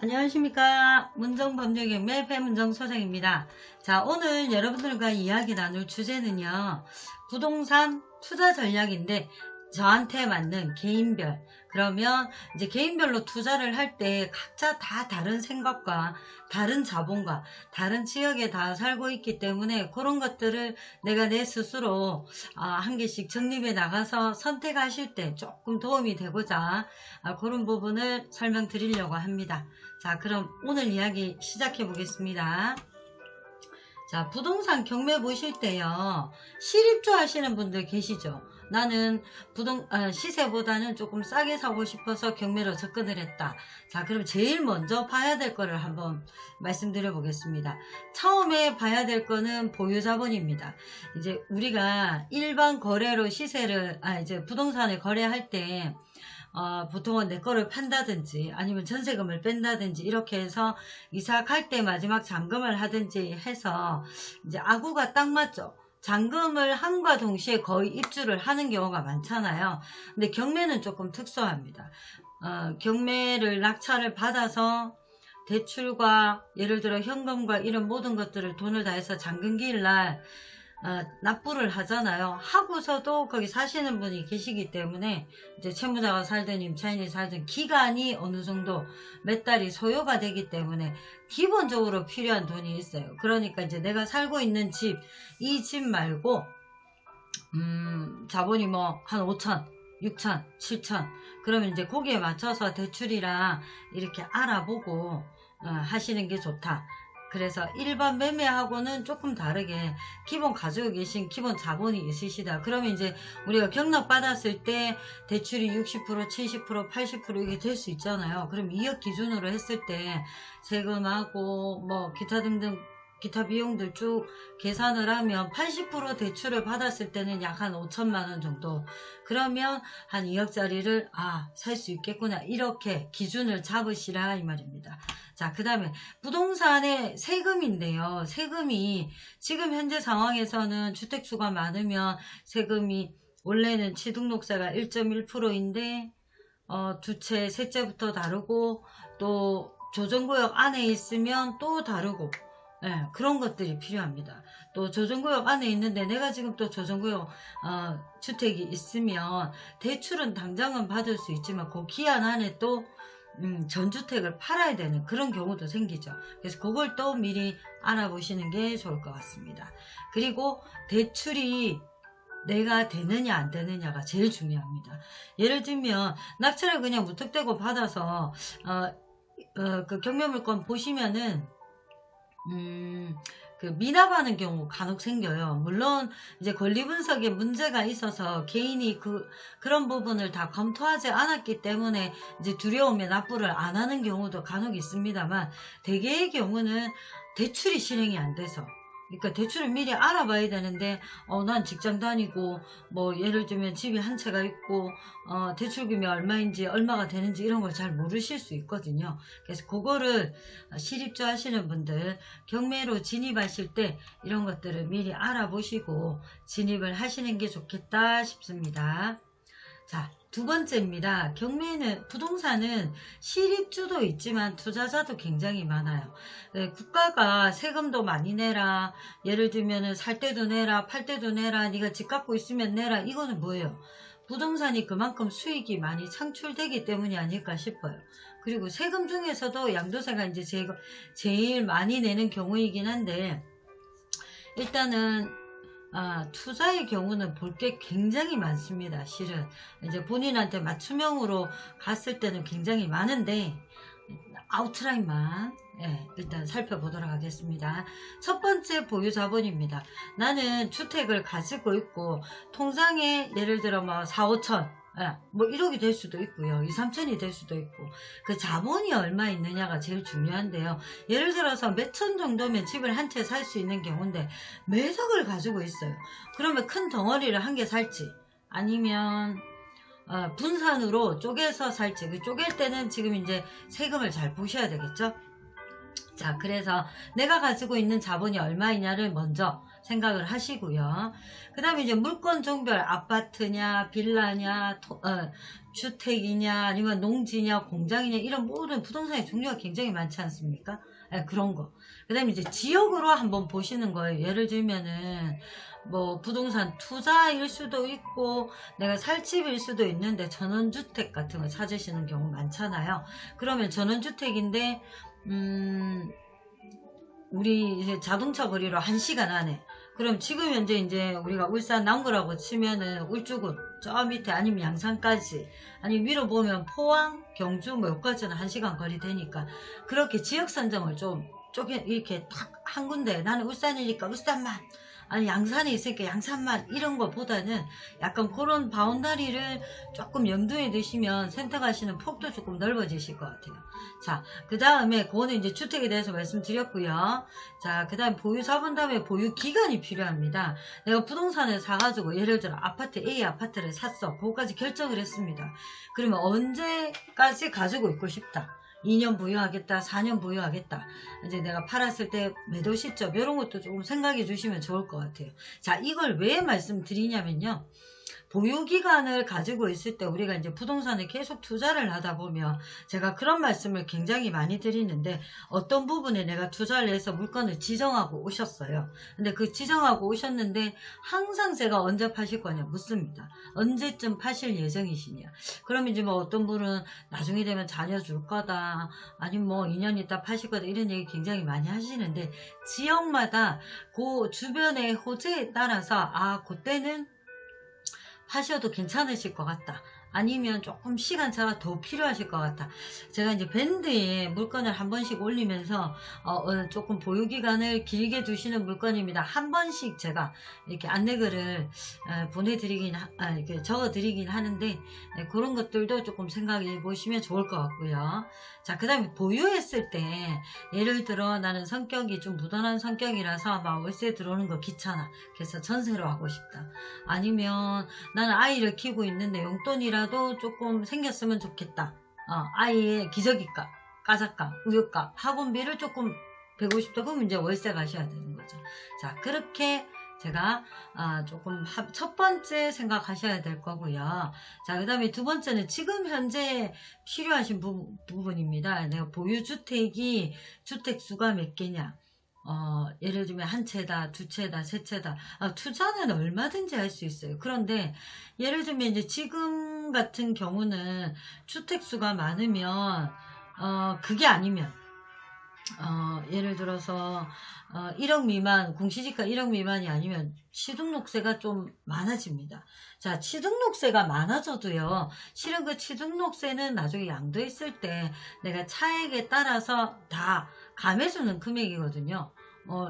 안녕하십니까. 문정법률경매 배문정소장입니다. 자, 오늘 여러분들과 이야기 나눌 주제는요, 부동산 투자 전략인데 저한테 맞는 개인별, 그러면 이제 개인별로 투자를 할 때 각자 다 다른 생각과 다른 자본과 다른 지역에 다 살고 있기 때문에 그런 것들을 내가 내 스스로 한 개씩 정립해 나가서 선택하실 때 조금 도움이 되고자 그런 부분을 설명드리려고 합니다. 자, 그럼 오늘 이야기 시작해 보겠습니다. 자, 부동산 경매 보실 때요, 실입주 하시는 분들 계시죠? 나는 시세보다는 조금 싸게 사고 싶어서 경매로 접근을 했다. 자, 그럼 제일 먼저 봐야 될 거를 한번 말씀드려 보겠습니다. 처음에 봐야 될 거는 보유자본입니다. 이제 우리가 일반 거래로 시세를, 이제 부동산을 거래할 때 보통은 내 거를 판다든지 아니면 전세금을 뺀다든지 이렇게 해서 이사 갈 때 마지막 잔금을 하든지 해서 이제 아구가 딱 맞죠. 잔금을 함과 동시에 거의 입주를 하는 경우가 많잖아요. 근데 경매는 조금 특수합니다. 경매를 낙찰을 받아서 대출과 예를 들어 현금과 이런 모든 것들을 돈을 다해서 잔금기일 날 납부를 하잖아요. 하고서도 거기 사시는 분이 계시기 때문에 이제 채무자가 살든 임차인이 살든 기간이 어느 정도 몇 달이 소요가 되기 때문에 기본적으로 필요한 돈이 있어요. 그러니까 이제 내가 살고 있는 집, 이 집 말고 자본이 뭐 한 5천, 6천, 7천, 그러면 이제 거기에 맞춰서 대출이랑 이렇게 알아보고 하시는 게 좋다. 그래서 일반 매매하고는 조금 다르게 기본 가지고 계신 기본 자본이 있으시다. 그러면 이제 우리가 경락 받았을 때 대출이 60%, 70%, 80% 이게 될 수 있잖아요. 그럼 2억 기준으로 했을 때 세금하고 뭐 기타 등등 기타 비용들 쭉 계산을 하면 80% 대출을 받았을 때는 약 한 5천만 원 정도. 그러면 한 2억짜리를 살 수 있겠구나. 이렇게 기준을 잡으시라 이 말입니다. 자, 그 다음에 부동산의 세금인데요. 세금이 지금 현재 상황에서는 주택수가 많으면 세금이 원래는 취등록세가 1.1%인데 두 채, 세 채부터 다르고 또 조정구역 안에 있으면 또 다르고 그런 것들이 필요합니다. 또 조정구역 안에 있는데 내가 지금 또 조정구역 주택이 있으면 대출은 당장은 받을 수 있지만 그 기한 안에 또 전주택을 팔아야 되는 그런 경우도 생기죠. 그래서 그걸 또 미리 알아보시는 게 좋을 것 같습니다. 그리고 대출이 내가 되느냐 안 되느냐가 제일 중요합니다. 예를 들면 낙찰을 그냥 무턱대고 받아서 그 경매물건 보시면은 그 미납하는 경우 간혹 생겨요. 물론 이제 권리분석에 문제가 있어서 개인이 그런 부분을 다 검토하지 않았기 때문에 이제 두려움에 납부를 안 하는 경우도 간혹 있습니다만 대개의 경우는 대출이 실행이 안 돼서, 그러니까 대출을 미리 알아봐야 되는데 난 직장 다니고 뭐 예를 들면 집이 한 채가 있고 대출금이 얼마인지 얼마가 되는지 이런 걸 잘 모르실 수 있거든요. 그래서 그거를 실입주 하시는 분들 경매로 진입하실 때 이런 것들을 미리 알아보시고 진입을 하시는 게 좋겠다 싶습니다. 자, 두 번째입니다. 경매는, 부동산은 실입주도 있지만 투자자도 굉장히 많아요. 국가가 세금도 많이 내라, 예를 들면은 살 때도 내라, 팔 때도 내라, 네가 집 갖고 있으면 내라, 이거는 뭐예요? 부동산이 그만큼 수익이 많이 창출되기 때문이 아닐까 싶어요. 그리고 세금 중에서도 양도세가 이제 제일 많이 내는 경우이긴 한데, 일단은 투자의 경우는 볼 게 굉장히 많습니다. 실은 이제 본인한테 맞춤형으로 갔을 때는 굉장히 많은데 아웃라인만 일단 살펴보도록 하겠습니다. 첫 번째 보유자본입니다. 나는 주택을 가지고 있고 통장에 예를 들어 뭐 4, 5천 뭐 1억이 될 수도 있고요. 2, 3천이 될 수도 있고 그 자본이 얼마 있느냐가 제일 중요한데요. 예를 들어서 몇천 정도면 집을 한 채 살 수 있는 경우인데 몇 억을 가지고 있어요. 그러면 큰 덩어리를 한 개 살지 아니면 분산으로 쪼개서 살지. 그 쪼갤 때는 지금 이제 세금을 잘 보셔야 되겠죠. 자, 그래서 내가 가지고 있는 자본이 얼마이냐를 먼저 생각을 하시고요. 그 다음에 이제 물건 종별, 아파트냐, 빌라냐, 주택이냐 아니면 농지냐 공장이냐 이런 모든 부동산의 종류가 굉장히 많지 않습니까? 예, 그런 거. 그 다음에 이제 지역으로 한번 보시는 거예요. 예를 들면은 뭐 부동산 투자일 수도 있고 내가 살 집일 수도 있는데 전원주택 같은 거 찾으시는 경우 많잖아요. 그러면 전원주택인데 우리 이제 자동차 거리로 1시간 안에, 그럼 지금 현재 이제 우리가 울산 남구라고 치면은 울주군 저 밑에 아니면 양산까지, 아니면 위로 보면 포항 경주 뭐 여기까지는 1시간 거리 되니까 그렇게 지역 선정을 좀 이렇게 딱 한 군데, 나는 울산이니까 울산만, 아니 양산에 있으니까 양산만, 이런 거보다는 약간 그런 바운다리를 조금 염두에 두시면 선택하시는 폭도 조금 넓어지실 것 같아요. 자, 그 다음에 그거는 이제 주택에 대해서 말씀드렸고요. 자, 그 다음에 보유 사본 다음에 보유 기간이 필요합니다. 내가 부동산을 사가지고 예를 들어 아파트 A 아파트를 샀어. 그거까지 결정을 했습니다. 그러면 언제까지 가지고 있고 싶다. 2년 보유하겠다, 4년 보유하겠다. 이제 내가 팔았을 때 매도 시점, 이런 것도 조금 생각해 주시면 좋을 것 같아요. 자, 이걸 왜 말씀드리냐면요. 보유기간을 가지고 있을 때 우리가 이제 부동산에 계속 투자를 하다 보면 제가 그런 말씀을 굉장히 많이 드리는데, 어떤 부분에 내가 투자를 해서 물건을 지정하고 오셨어요. 근데 그 지정하고 오셨는데 항상 제가 언제 파실 거냐 묻습니다. 언제쯤 파실 예정이시냐. 그럼 이제 뭐 어떤 분은 나중에 되면 자녀 줄 거다, 아니면 뭐 2년 있다 파실 거다, 이런 얘기 굉장히 많이 하시는데, 지역마다 그 주변의 호재에 따라서 그때는 하셔도 괜찮으실 것 같다, 아니면 조금 시간차가 더 필요하실 것 같다. 제가 이제 밴드에 물건을 한 번씩 올리면서 조금 보유기간을 길게 두시는 물건입니다. 한 번씩 제가 이렇게 안내글을 보내드리긴 이렇게 적어드리긴 하는데, 그런 것들도 조금 생각해 보시면 좋을 것 같고요. 자, 그 다음에 보유했을 때 예를 들어 나는 성격이 좀 무던한 성격이라서 막 월세 들어오는 거 귀찮아, 그래서 전세로 하고 싶다, 아니면 나는 아이를 키우고 있는데 용돈이라도 조금 생겼으면 좋겠다, 아이의 기저귀값, 가자값, 우유값, 학원비를 조금 배고 싶다, 그러면 이제 월세 가셔야 되는 거죠. 자, 그렇게 제가 조금 첫 번째 생각하셔야 될 거고요. 자, 그 다음에 두 번째는 지금 현재 필요하신 부분입니다. 내가 보유주택이 주택수가 몇 개냐, 예를 들면 한 채다, 두 채다, 세 채다. 투자는 얼마든지 할 수 있어요. 그런데 예를 들면 이제 지금 같은 경우는 주택수가 많으면 그게 아니면 예를 들어서 1억 미만, 공시지가 1억 미만이 아니면 취등록세가 좀 많아집니다. 자, 취등록세가 많아져도요, 실은 그 취등록세는 나중에 양도했을 때 내가 차액에 따라서 다 감해주는 금액이거든요.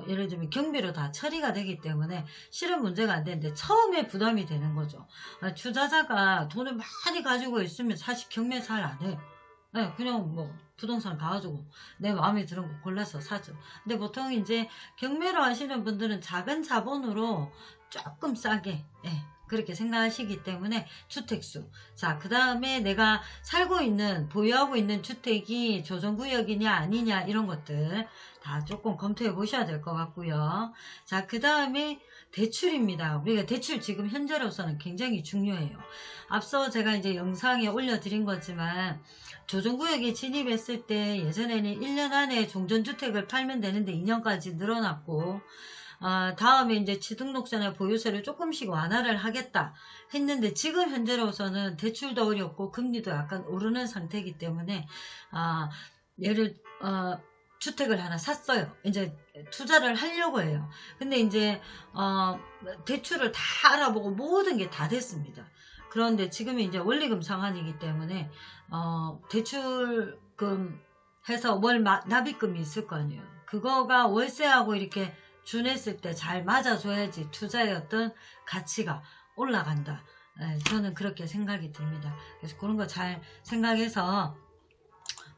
예를 들면 경비로 다 처리가 되기 때문에 실은 문제가 안 되는데 처음에 부담이 되는 거죠. 투자자가 돈을 많이 가지고 있으면 사실 경매 잘 안 해. 네, 그냥 뭐 부동산 가가지고 내 마음에 드는 거 골라서 사죠. 근데 보통 이제 경매로 하시는 분들은 작은 자본으로 조금 싸게, 그렇게 생각하시기 때문에 주택수. 자, 그 다음에 내가 살고 있는, 보유하고 있는 주택이 조정구역이냐 아니냐, 이런 것들 다 조금 검토해 보셔야 될 것 같고요. 자, 그 다음에 대출입니다. 우리가 대출 지금 현재로서는 굉장히 중요해요. 앞서 제가 이제 영상에 올려드린 거지만, 조정구역에 진입했을 때 예전에는 1년 안에 종전주택을 팔면 되는데 2년까지 늘어났고, 다음에 이제 취등록세나 보유세를 조금씩 완화를 하겠다 했는데, 지금 현재로서는 대출도 어렵고 금리도 약간 오르는 상태이기 때문에 주택을 하나 샀어요. 이제 투자를 하려고 해요. 근데 이제 대출을 다 알아보고 모든 게 다 됐습니다. 그런데 지금은 이제 원리금 상환이기 때문에 대출금 해서 월 납입금이 있을 거 아니에요. 그거가 월세하고 이렇게 준했을 때 잘 맞아줘야지 투자의 어떤 가치가 올라간다. 저는 그렇게 생각이 듭니다. 그래서 그런 거 잘 생각해서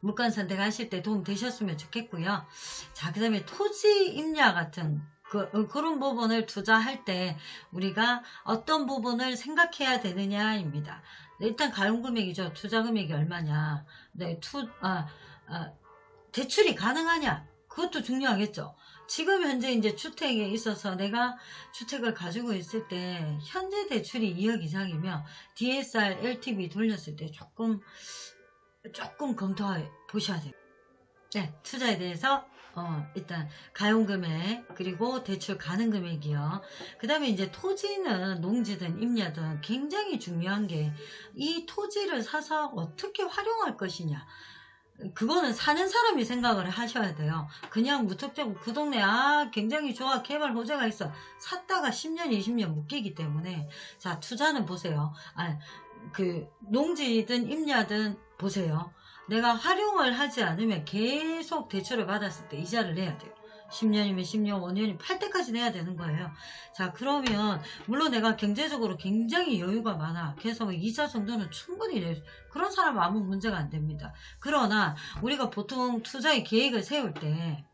물건 선택하실 때 도움 되셨으면 좋겠고요. 자, 그 다음에 토지 임야 같은 그런 부분을 투자할 때 우리가 어떤 부분을 생각해야 되느냐입니다. 일단 가용금액이죠. 투자금액이 얼마냐. 네, 대출이 가능하냐. 그것도 중요하겠죠. 지금 현재 이제 주택에 있어서 내가 주택을 가지고 있을 때 현재 대출이 2억 이상이면 DSR, LTV 돌렸을 때 조금 검토해 보셔야 돼요. 네, 투자에 대해서 일단 가용금액 그리고 대출 가능 금액이요. 그 다음에 이제 토지는 농지든 임야든 굉장히 중요한 게 이 토지를 사서 어떻게 활용할 것이냐. 그거는 사는 사람이 생각을 하셔야 돼요. 그냥 무턱대고 그 동네 굉장히 좋아 개발 호재가 있어 샀다가 10년 20년 묶이기 때문에 자 투자는 보세요. 그 농지든 임야든 보세요. 내가 활용을 하지 않으면 계속 대출을 받았을 때 이자를 내야 돼요. 10년이면 10년, 5년이면 팔 때까지 내야 되는 거예요. 자, 그러면 물론 내가 경제적으로 굉장히 여유가 많아. 그래서 뭐 이자 정도는 충분히 낼 그런 사람은 아무 문제가 안 됩니다. 그러나 우리가 보통 투자의 계획을 세울 때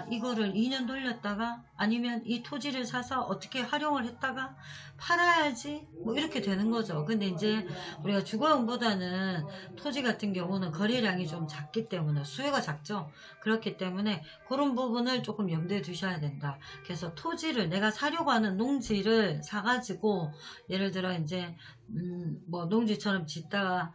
이거를 2년 돌렸다가 아니면 이 토지를 사서 어떻게 활용을 했다가 팔아야지 뭐 이렇게 되는 거죠. 근데 이제 우리가 주거용보다는 토지 같은 경우는 거래량이 좀 작기 때문에 수요가 작죠. 그렇기 때문에 그런 부분을 조금 염두에 두셔야 된다. 그래서 토지를 내가 사려고 하는 농지를 사가지고 예를 들어 이제 뭐 농지처럼 짓다가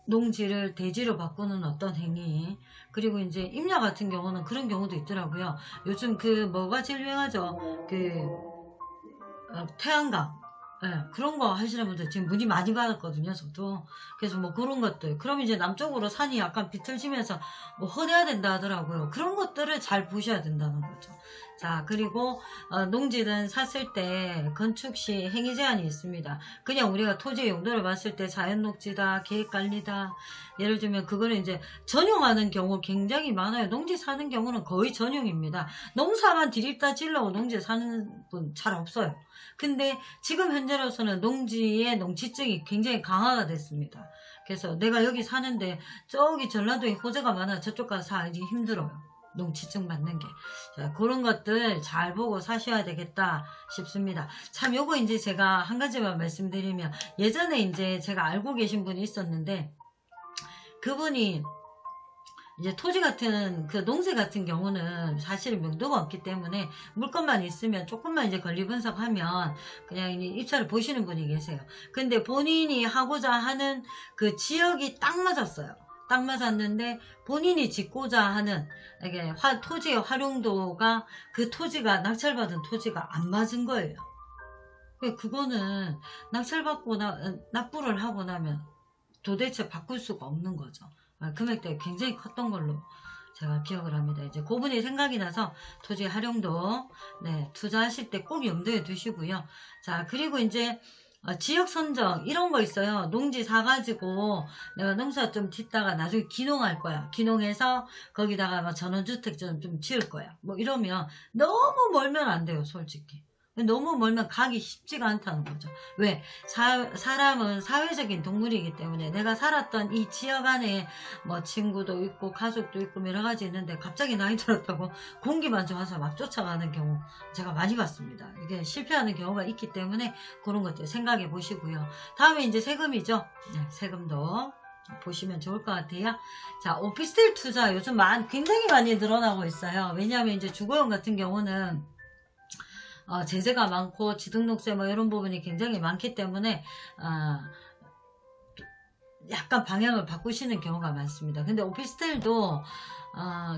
농지를 대지로 바꾸는 어떤 행위 그리고 이제 임야 같은 경우는 그런 경우도 있더라고요. 요즘 그 뭐가 제일 유행하죠? 태양광 그런 거 하시는 분들 지금 문의 많이 받았거든요. 저도 그래서 뭐 그런 것들 그럼 이제 남쪽으로 산이 약간 비틀지면서 뭐 헌해야 된다 하더라고요. 그런 것들을 잘 보셔야 된다는 거죠. 자 그리고 농지는 샀을 때 건축 시 행위 제한이 있습니다. 그냥 우리가 토지의 용도를 봤을 때 자연녹지다 계획관리다 예를 들면 그거는 이제 전용하는 경우 굉장히 많아요. 농지 사는 경우는 거의 전용입니다. 농사만 디립다 질러고 농지 사는 분 잘 없어요. 근데 지금 현재로서는 농지의 농지증이 굉장히 강화가 됐습니다. 그래서 내가 여기 사는데 저기 전라도에 호재가 많아 저쪽 가서 사기 힘들어요. 농지증 받는 게. 자, 그런 것들 잘 보고 사셔야 되겠다 싶습니다. 참 요거 이제 제가 한 가지만 말씀드리면 예전에 이제 제가 알고 계신 분이 있었는데 그분이 이제 토지 같은 그 농지 같은 경우는 사실은 명도가 없기 때문에 물건만 있으면 조금만 이제 권리 분석하면 그냥 입찰을 보시는 분이 계세요. 근데 본인이 하고자 하는 그 지역이 딱 맞았어요. 딱 맞았는데 본인이 짓고자 하는 이게 토지의 활용도가 그 토지가 낙찰받은 토지가 안 맞은 거예요. 그거는 낙찰받고 납부를 하고 나면 도대체 바꿀 수가 없는 거죠. 금액대가 굉장히 컸던 걸로 제가 기억을 합니다. 이제 그분이 생각이 나서 토지 활용도 투자하실 때 꼭 염두에 두시고요. 자 그리고 이제 지역 선정 이런 거 있어요. 농지 사가지고 내가 농사 좀 짓다가 나중에 기농할 거야. 기농해서 거기다가 막 전원주택 좀 지을 거야. 뭐 이러면 너무 멀면 안 돼요. 솔직히. 너무 멀면 가기 쉽지가 않다는 거죠. 왜? 사람은 사회적인 동물이기 때문에 내가 살았던 이 지역 안에 뭐 친구도 있고 가족도 있고 여러 가지 있는데 갑자기 나이 들었다고 공기만 좋아서 막 쫓아가는 경우 제가 많이 봤습니다. 이게 실패하는 경우가 있기 때문에 그런 것들 생각해 보시고요. 다음에 이제 세금이죠. 세금도 보시면 좋을 것 같아요. 자, 오피스텔 투자 요즘 굉장히 많이 늘어나고 있어요. 왜냐하면 이제 주거용 같은 경우는 제재가 많고 지등록세 뭐 이런 부분이 굉장히 많기 때문에 약간 방향을 바꾸시는 경우가 많습니다. 근데 오피스텔도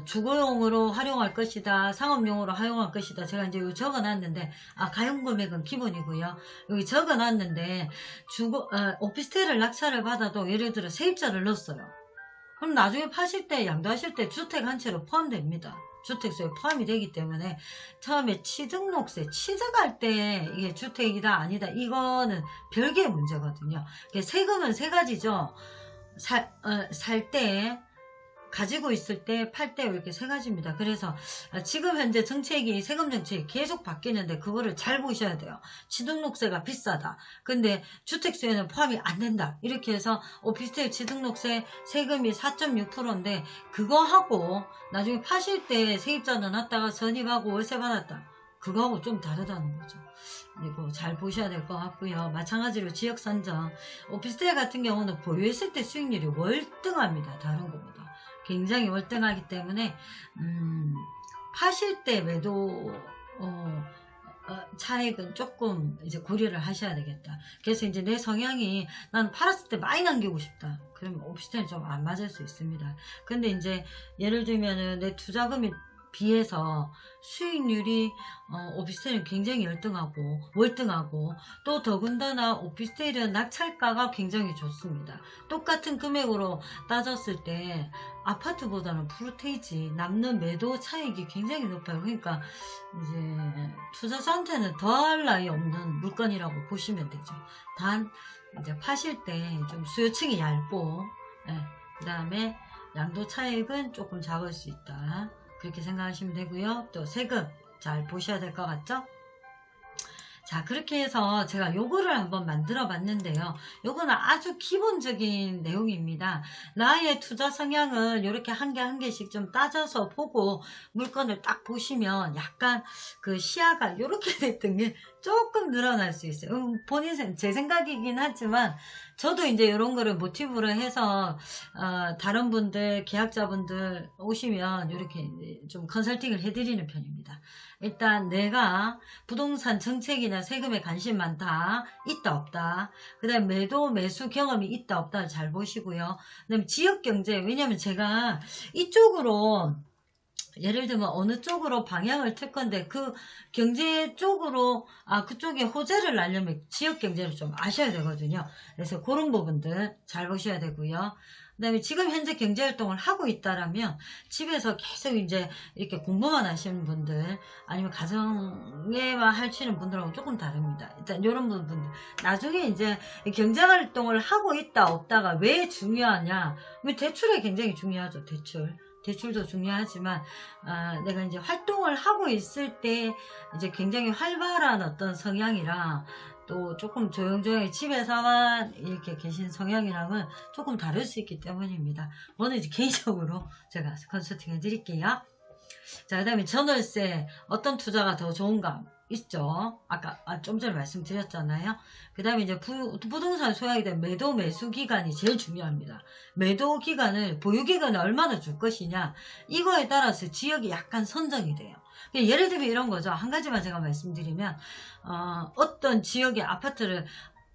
주거용으로 활용할 것이다 상업용으로 활용할 것이다 제가 이제 여기 적어놨는데 가용금액은 기본이고요. 여기 적어놨는데 오피스텔을 낙찰을 받아도 예를 들어 세입자를 넣었어요. 그럼 나중에 파실 때 양도하실 때 주택 한 채로 포함됩니다. 주택수에 포함이 되기 때문에 처음에 취득록세 취득할 때 이게 주택이다 아니다 이거는 별개의 문제거든요. 세금은 세 가지죠. 살 때 가지고 있을 때, 팔 때 이렇게 세 가지입니다. 그래서 지금 현재 정책이 세금 정책이 계속 바뀌는데 그거를 잘 보셔야 돼요. 취득록세가 비싸다. 근데 주택수에는 포함이 안 된다. 이렇게 해서 오피스텔 취득록세 세금이 4.6%인데 그거 하고 나중에 파실 때 세입자 넣어놨다가 전입하고 월세 받았다. 그거하고 좀 다르다는 거죠. 그리고 잘 보셔야 될 것 같고요. 마찬가지로 지역 선정. 오피스텔 같은 경우는 보유했을 때 수익률이 월등합니다. 다른 것보다. 굉장히 월등하기 때문에 파실 때 매도 차익은 조금 이제 고려를 하셔야 되겠다. 그래서 이제 내 성향이 난 팔았을 때 많이 남기고 싶다. 그러면 오피스텔은 좀 안 맞을 수 있습니다. 근데 이제 예를 들면은 내 투자금이 비해서 수익률이 오피스텔은 굉장히 월등하고 또 더군다나 오피스텔은 낙찰가가 굉장히 좋습니다. 똑같은 금액으로 따졌을 때 아파트보다는 프로테이지 남는 매도 차익이 굉장히 높아요. 그러니까 이제 투자자한테는 더할 나위 없는 물건이라고 보시면 되죠. 단 이제 파실 때 좀 수요층이 얇고 그 다음에 양도 차익은 조금 작을 수 있다. 그렇게 생각하시면 되고요. 또 세금 잘 보셔야 될 것 같죠? 자, 그렇게 해서 제가 요거를 한번 만들어 봤는데요. 요거는 아주 기본적인 내용입니다. 나의 투자 성향을 이렇게 한 개 한 개씩 좀 따져서 보고 물건을 딱 보시면 약간 그 시야가 이렇게 됐던 게 조금 늘어날 수 있어요. 제 생각이긴 하지만 저도 이제 이런 거를 모티브로 해서 다른 분들, 계약자분들 오시면 이렇게 좀 컨설팅을 해드리는 편입니다. 일단 내가 부동산 정책이나 세금에 관심 많다, 있다 없다, 그 다음에 매도 매수 경험이 있다 없다를 잘 보시고요. 그 다음에 지역경제, 왜냐면 제가 이쪽으로 예를 들면 어느 쪽으로 방향을 틀 건데 그 경제 쪽으로 그쪽에 호재를 날려면 지역 경제를 좀 아셔야 되거든요. 그래서 그런 부분들 잘 보셔야 되고요. 그 다음에 지금 현재 경제활동을 하고 있다라면 집에서 계속 이제 이렇게 공부만 하시는 분들 아니면 가정에만 하시는 분들하고 조금 다릅니다. 일단 이런 부분들 나중에 이제 경제활동을 하고 있다 없다가 왜 중요하냐, 대출이 굉장히 중요하죠. 대출도 중요하지만 내가 이제 활동을 하고 있을 때 이제 굉장히 활발한 어떤 성향이랑 또 조금 조용조용히 집에서만 이렇게 계신 성향이랑은 조금 다를 수 있기 때문입니다. 오늘 이제 개인적으로 제가 컨설팅 해드릴게요. 자, 그 다음에 전월세 어떤 투자가 더 좋은가 있죠. 아까 좀 전에 말씀드렸잖아요. 그 다음에 이제 부동산 소유하게 된 매도 매수 기간이 제일 중요합니다. 매도 기간을 보유 기간을 얼마나 줄 것이냐, 이거에 따라서 지역이 약간 선정이 돼요. 예를 들면 이런 거죠. 한 가지만 제가 말씀드리면 어떤 지역의 아파트를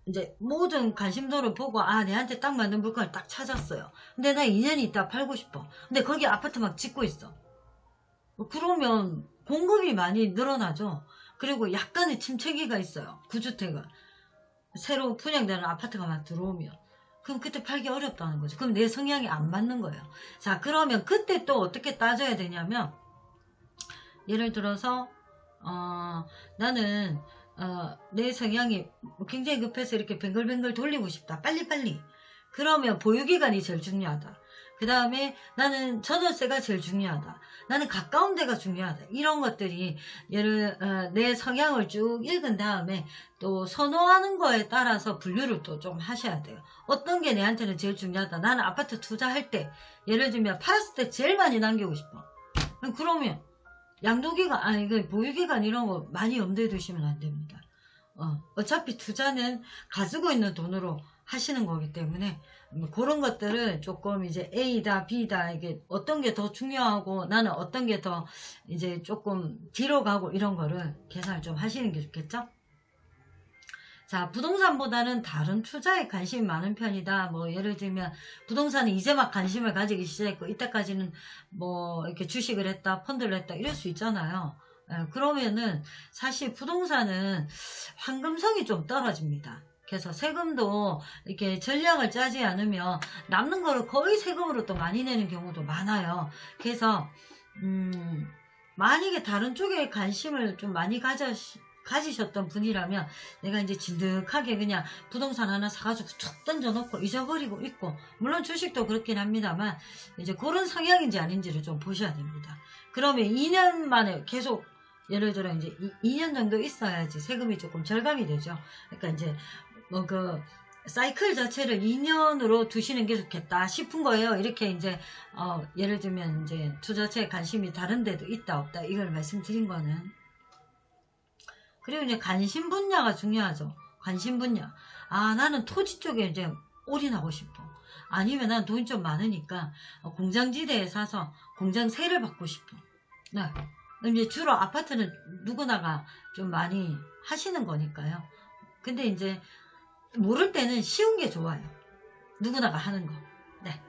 이제 모든 관심도를 보고 내한테 딱 맞는 물건을 딱 찾았어요. 근데 나 2년 있다 팔고 싶어. 근데 거기 아파트 막 짓고 있어. 그러면 공급이 많이 늘어나죠. 그리고 약간의 침체기가 있어요. 구주택은 새로 분양되는 아파트가 막 들어오면 그럼 그때 팔기 어렵다는 거죠. 그럼 내 성향이 안 맞는 거예요. 자, 그러면 그때 또 어떻게 따져야 되냐면 예를 들어서 나는 내 성향이 굉장히 급해서 이렇게 뱅글뱅글 돌리고 싶다, 빨리빨리. 그러면 보유기간이 제일 중요하다. 그 다음에 나는 전월세가 제일 중요하다, 나는 가까운 데가 중요하다. 이런 것들이 내 성향을 쭉 읽은 다음에 또 선호하는 거에 따라서 분류를 또 좀 하셔야 돼요. 어떤 게 내한테는 제일 중요하다. 나는 아파트 투자할 때 예를 들면 팔았을 때 제일 많이 남기고 싶어. 그러면 양도기간 이거 보유기간 이런 거 많이 염두에 두시면 안 됩니다. 어차피 투자는 가지고 있는 돈으로 하시는 거기 때문에 그런 것들을 조금 이제 A다 B다, 이게 어떤 게 더 중요하고 나는 어떤 게 더 이제 조금 뒤로 가고 이런 거를 계산을 좀 하시는 게 좋겠죠. 자, 부동산보다는 다른 투자에 관심이 많은 편이다. 뭐 예를 들면 부동산에 이제 막 관심을 가지기 시작했고 이때까지는 뭐 이렇게 주식을 했다, 펀드를 했다 이럴 수 있잖아요. 그러면은 사실 부동산은 황금성이 좀 떨어집니다. 그래서 세금도 이렇게 전략을 짜지 않으면 남는 거를 거의 세금으로 또 많이 내는 경우도 많아요. 그래서 만약에 다른 쪽에 관심을 좀 많이 가지셨던 분이라면 내가 이제 진득하게 그냥 부동산 하나 사가지고 툭 던져놓고 잊어버리고 있고, 물론 주식도 그렇긴 합니다만 이제 그런 성향인지 아닌지를 좀 보셔야 됩니다. 그러면 2년 만에 계속 예를 들어 이제 2년 정도 있어야지 세금이 조금 절감이 되죠. 그러니까 이제 뭐 그 사이클 자체를 2년으로 두시는 게 좋겠다 싶은 거예요. 이렇게 이제 예를 들면 이제 투자처에 관심이 다른 데도 있다 없다 이걸 말씀드린 거는. 그리고 이제 관심 분야가 중요하죠. 관심 분야. 나는 토지 쪽에 이제 올인하고 싶어. 아니면 난 돈이 좀 많으니까 공장지대에 사서 공장세를 받고 싶어. 네. 이제 주로 아파트는 누구나가 좀 많이 하시는 거니까요. 근데 이제 모를 때는 쉬운 게 좋아요. 누구나가 하는 거. 네.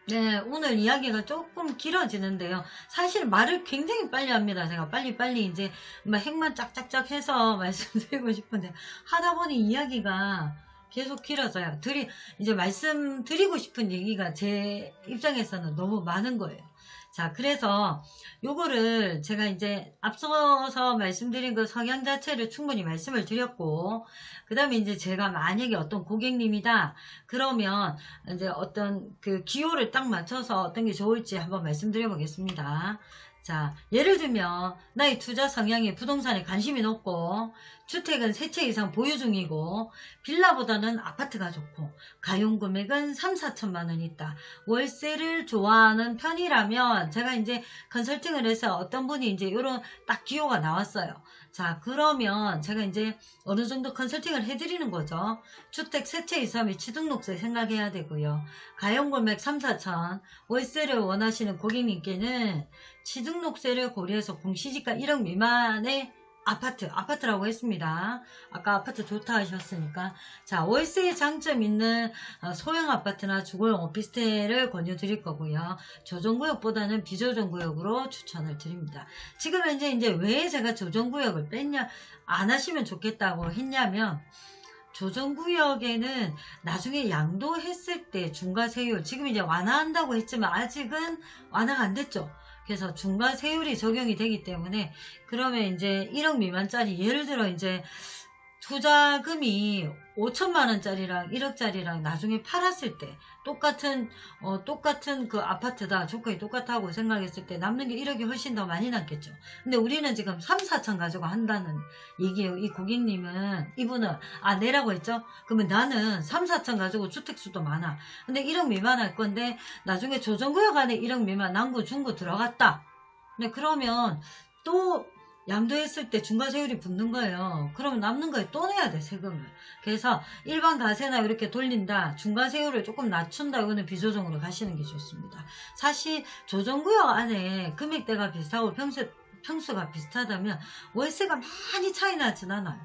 네, 오늘 이야기가 조금 길어지는데요. 사실 말을 굉장히 빨리 합니다. 제가 빨리빨리 이제 막 핵만 짝짝짝 해서 말씀드리고 싶은데 하다 보니 이야기가 계속 길어져요. 이제 말씀드리고 싶은 얘기가 제 입장에서는 너무 많은 거예요. 자, 그래서 요거를 제가 이제 앞서서 말씀드린 그 성향 자체를 충분히 말씀을 드렸고, 그 다음에 이제 제가 만약에 어떤 고객님이다, 그러면 이제 어떤 그 기호를 딱 맞춰서 어떤 게 좋을지 한번 말씀드려 보겠습니다. 자, 예를 들면 나의 투자 성향이 부동산에 관심이 높고 주택은 3채 이상 보유 중이고 빌라보다는 아파트가 좋고 가용금액은 3, 4천만 원 있다. 월세를 좋아하는 편이라면 제가 이제 컨설팅을 해서 어떤 분이 이제 이런 딱 기호가 나왔어요. 자, 그러면 제가 이제 어느 정도 컨설팅을 해드리는 거죠. 주택 3채 이상의 취등록세 생각해야 되고요. 가용금액 3, 4천, 월세를 원하시는 고객님께는 취등록세를 고려해서 공시지가 1억 미만의 아파트라고 했습니다. 아까 아파트 좋다 하셨으니까. 자, 월세의 장점 있는 소형 아파트나 주거용 오피스텔을 권유드릴 거고요. 조정구역보다는 비조정구역으로 추천을 드립니다. 지금 현재 이제 왜 제가 조정구역을 안 하시면 좋겠다고 했냐면, 조정구역에는 나중에 양도했을 때 중과세율, 지금 이제 완화한다고 했지만 아직은 완화가 안 됐죠. 그래서 중과세율이 적용이 되기 때문에, 그러면 이제 1억 미만짜리, 예를 들어 이제 투자금이 5천만 원짜리랑 1억짜리랑 나중에 팔았을 때 똑같은 그 아파트다, 조건이 똑같다고 생각했을 때 남는 게 1억이 훨씬 더 많이 남겠죠. 근데 우리는 지금 3, 4천 가지고 한다는 얘기예요. 이 고객님은, 이분은 내라고 했죠. 그러면 나는 3, 4천 가지고 주택수도 많아. 근데 1억 미만 할 건데 나중에 조정구역 안에 1억 미만 남구 중구 들어갔다. 근데 그러면 또 양도했을 때 중과세율이 붙는 거예요. 그러면 남는 거에 또 내야 돼, 세금을. 그래서 일반 가세나 이렇게 돌린다, 중과세율을 조금 낮춘다, 이거는 비조정으로 가시는 게 좋습니다. 사실 조정구역 안에 금액대가 비슷하고 평수가 비슷하다면 월세가 많이 차이 나진 않아요.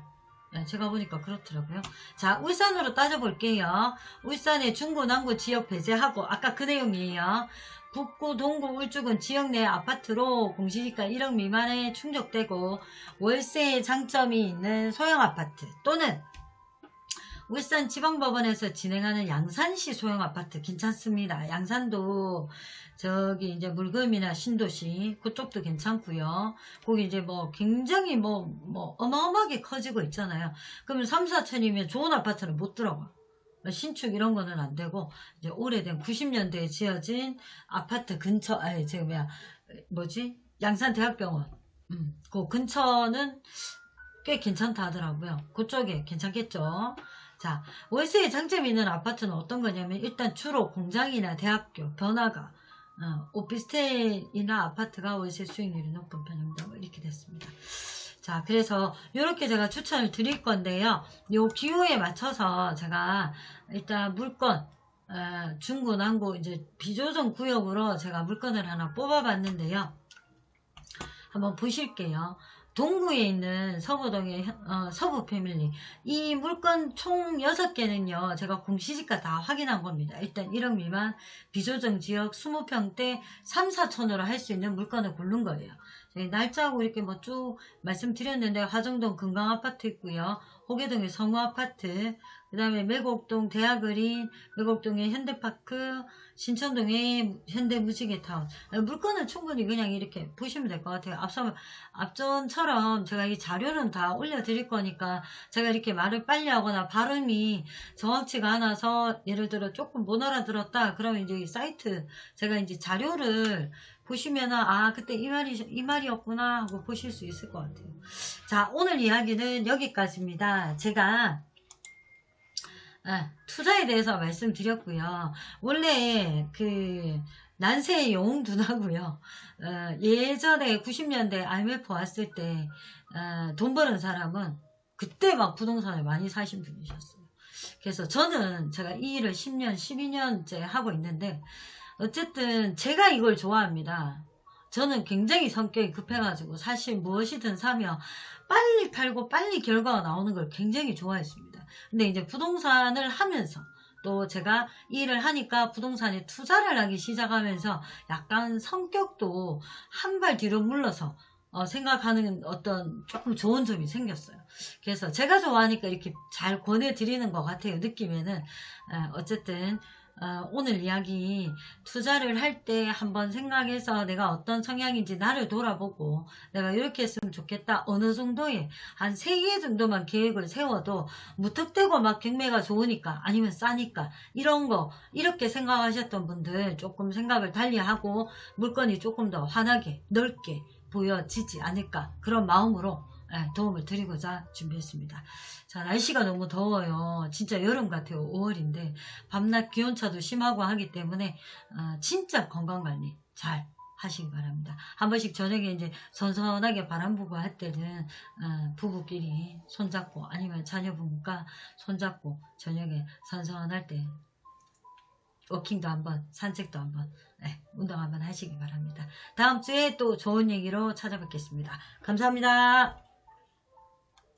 제가 보니까 그렇더라고요. 자, 울산으로 따져볼게요. 울산의 중구, 남구 지역 배제하고, 아까 그 내용이에요. 북구, 동구, 울주군 지역 내 아파트로 공시지가 1억 미만에 충족되고 월세의 장점이 있는 소형 아파트, 또는 울산 지방법원에서 진행하는 양산시 소형 아파트 괜찮습니다. 양산도 저기 이제 물금이나 신도시 그쪽도 괜찮고요. 거기 이제 뭐 굉장히 어마어마하게 커지고 있잖아요. 그러면 3, 4천이면 좋은 아파트는 못 들어가. 신축 이런 거는 안 되고, 이제 오래된 90년대에 지어진 아파트 근처, 양산대학병원, 그 근처는 꽤 괜찮다 하더라고요. 그쪽에 괜찮겠죠. 자, 월세의 장점이 있는 아파트는 어떤 거냐면, 일단 주로 공장이나 대학교, 번화가, 오피스텔이나 아파트가 월세 수익률이 높은 편입니다. 이렇게 됐습니다. 자, 그래서 이렇게 제가 추천을 드릴 건데요. 요 기호에 맞춰서 제가 일단 물건, 중구, 남구, 이제 비조정 구역으로 제가 물건을 하나 뽑아봤는데요. 한번 보실게요. 동구에 있는 서부동의 서부 패밀리, 이 물건 총 6개는요 제가 공시지가 다 확인한 겁니다. 일단 1억 미만 비조정 지역 20평대 3, 4천으로 할 수 있는 물건을 고른 거예요. 날짜하고 이렇게 뭐 쭉 말씀드렸는데, 화정동 금강아파트 있고요, 호계동의 성우아파트, 그 다음에 매곡동 대학그린, 매곡동의 현대파크, 신천동의 현대무지개타운, 물건은 충분히 그냥 이렇게 보시면 될 것 같아요. 앞전처럼 제가 이 자료는 다 올려드릴 거니까, 제가 이렇게 말을 빨리 하거나 발음이 정확치가 않아서 예를 들어 조금 못 알아들었다 그러면 이제 이 사이트 제가 이제 자료를 보시면은 그때 이 말이었구나 하고 보실 수 있을 것 같아요. 자, 오늘 이야기는 여기까지입니다. 제가 투자에 대해서 말씀드렸고요. 원래 그 난세의 영웅 누나고요. 예전에 90년대 IMF 왔을 때 돈 버는 사람은 그때 막 부동산을 많이 사신 분이셨어요. 그래서 저는 제가 이 일을 10년, 12년째 하고 있는데 어쨌든 제가 이걸 좋아합니다. 저는 굉장히 성격이 급해가지고 사실 무엇이든 사면 빨리 팔고 빨리 결과가 나오는 걸 굉장히 좋아했습니다. 근데 이제 부동산을 하면서 또 제가 이 일을 하니까 부동산에 투자를 하기 시작하면서 약간 성격도 한 발 뒤로 물러서 생각하는 어떤 조금 좋은 점이 생겼어요. 그래서 제가 좋아하니까 이렇게 잘 권해드리는 것 같아요. 느낌에는. 어쨌든 오늘 이야기 투자를 할 때 한번 생각해서 내가 어떤 성향인지 나를 돌아보고 내가 이렇게 했으면 좋겠다. 어느 정도의 한 3개 정도만 계획을 세워도 무턱대고 막 경매가 좋으니까 아니면 싸니까 이런 거 이렇게 생각하셨던 분들 조금 생각을 달리하고 물건이 조금 더 환하게 넓게 보여지지 않을까 그런 마음으로 도움을 드리고자 준비했습니다. 자, 날씨가 너무 더워요. 진짜 여름 같아요. 5월인데 밤낮 기온차도 심하고 하기 때문에 진짜 건강관리 잘 하시기 바랍니다. 한 번씩 저녁에 이제 선선하게 바람 불고 할 때는 부부끼리 손잡고 아니면 자녀분과 손잡고 저녁에 선선할 때 워킹도 한번 산책도 한번 운동 한번 하시기 바랍니다. 다음 주에 또 좋은 얘기로 찾아뵙겠습니다. 감사합니다.